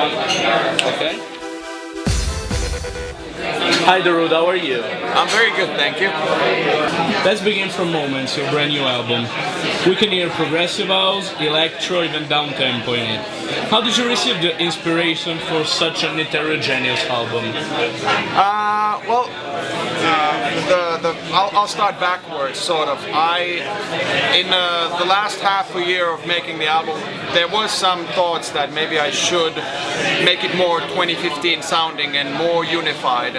Okay. Hi Darude, how are you? I'm very good, thank you. Let's begin from Moments, your brand new album. We can hear progressive house, electro, even down-tempo in it. How did you receive the inspiration for such an heterogeneous album? I'll start backwards, sort of. In the last half a year of making the album, there was some thoughts that maybe I should make it more 2015 sounding and more unified.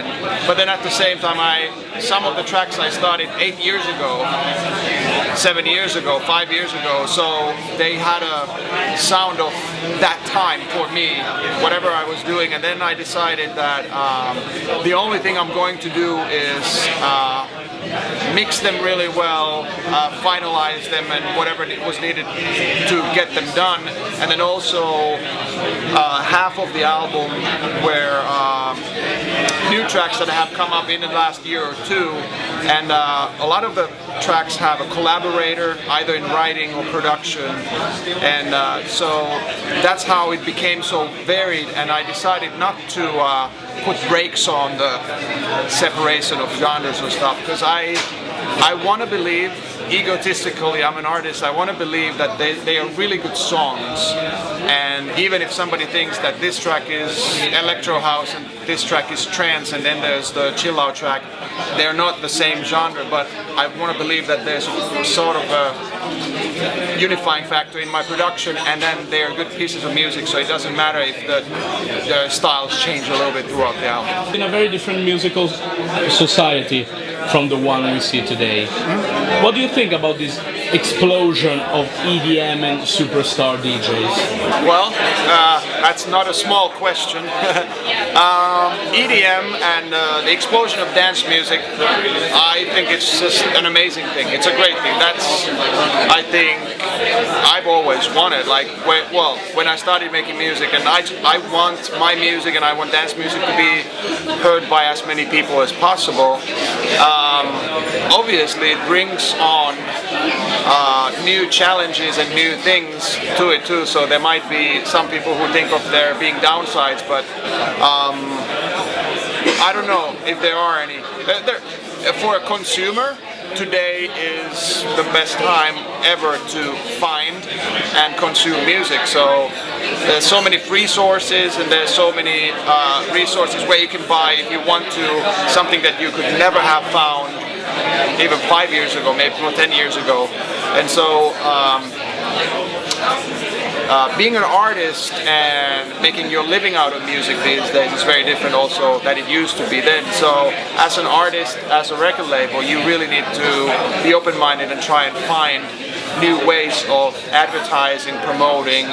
But then at the same time, some of the tracks I started 8 years ago, 7 years ago, 5 years ago, so they had a sound of that time for me, whatever I was doing. And then I decided that the only thing I'm going to do is mix them really well, finalize them and whatever was needed to get them done. And then also half of the album were new tracks that have come up in the last year or two. And a lot of the tracks have a collaborator, either in writing or production. And so that's how it became so varied. And I decided not to put brakes on the separation of genres and stuff, because I want to believe, egotistically, I'm an artist, I want to believe that they are really good songs. And even if somebody thinks that this track is electro house and this track is trance and then there's the chill out track, they're not the same genre, but I want to believe that there's sort of a unifying factor in my production, and then they're good pieces of music, so it doesn't matter if the styles change a little bit throughout the album. In a very different musical society from the one we see today. What do you think about this explosion of EDM and superstar DJs? Well, that's not a small question. EDM and the explosion of dance music, I think it's just an amazing thing. It's a great thing. That's, I think, I've always wanted. Like, when I started making music, and I want my music and I want dance music to be heard by as many people as possible. Obviously, it brings on new challenges and new things to it too. So there might be some people who think of there being downsides, but I don't know if there are any. For a consumer, today is the best time ever to find and consume music. So there's so many free sources, and there's so many resources where you can buy, if you want to, something that you could never have found even 5 years ago, maybe 10 years ago. And so being an artist and making your living out of music these days is very different also than it used to be then. So as an artist, as a record label, you really need to be open-minded and try and find new ways of advertising, promoting,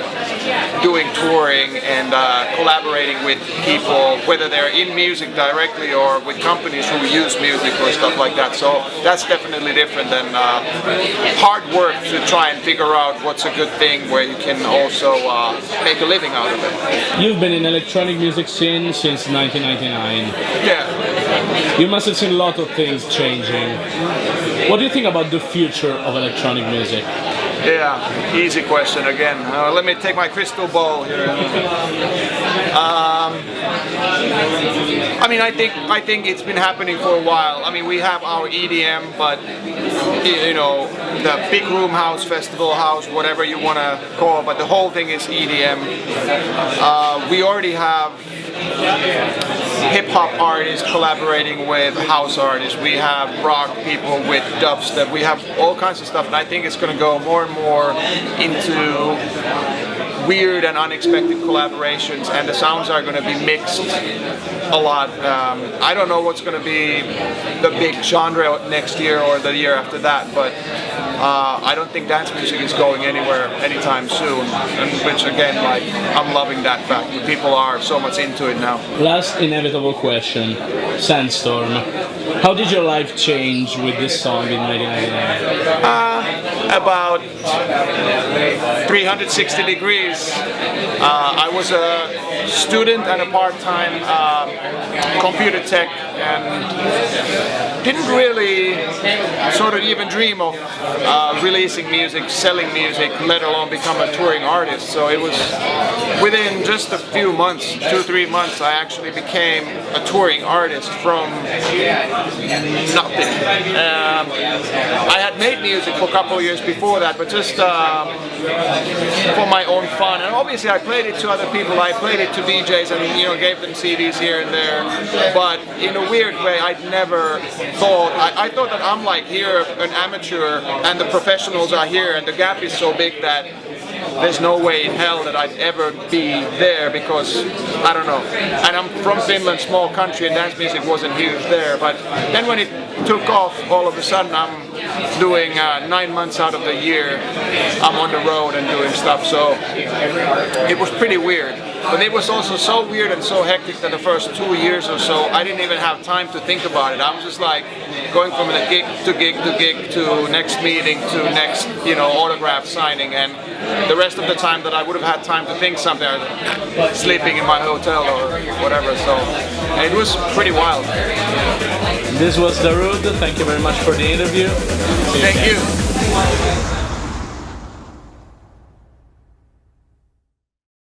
doing touring, and collaborating with people, whether they're in music directly or with companies who use music or stuff like that. So that's definitely different than hard work to try and figure out what's a good thing where you can also make a living out of it. You've been in electronic music scene since 1999. Yeah. You must have seen a lot of things changing. What do you think about the future of electronic music? Yeah, easy question again. Let me take my crystal ball here. I mean, I think it's been happening for a while. I mean, we have our EDM, but you know, the big room house, festival house, whatever you want to call it, but the whole thing is EDM. We already have hip-hop artists collaborating with house artists. We have rock people with dubstep. We have all kinds of stuff, and I think it's going to go more and more into weird and unexpected collaborations, and the sounds are going to be mixed a lot. I don't know what's going to be the big genre next year or the year after that, but I don't think dance music is going anywhere anytime soon, and which again, like, I'm loving that fact that people are so much into it now. Last inevitable question, Sandstorm. How did your life change with this song in 1999? About 360 degrees. I was a student and a part-time computer tech, and didn't really sort of even dream of releasing music, selling music, let alone become a touring artist. So it was within just a few months, 2-3 months, I actually became a touring artist from nothing. I had made music for a couple of years before that, but just for my own fun. And obviously I played it to other people. I played it to DJs and gave them CDs here and there. But in a weird way, I'd never thought. I thought that I'm like here, an amateur, and the professionals are here, and the gap is so big that there's no way in hell that I'd ever be there, because I don't know. And I'm from Finland, small country, and dance music wasn't huge there. But then when it took off, all of a sudden I'm doing 9 months out of the year, I'm on the road and doing stuff. So it was pretty weird. But it was also so weird and so hectic that the first 2 years or so, I didn't even have time to think about it. I was just like going from the gig to gig to gig to next meeting to next, autograph signing, and the rest of the time that I would have had time to think something, I was sleeping in my hotel or whatever. So it was pretty wild. This was Darude. Thank you very much for the interview. Thank you.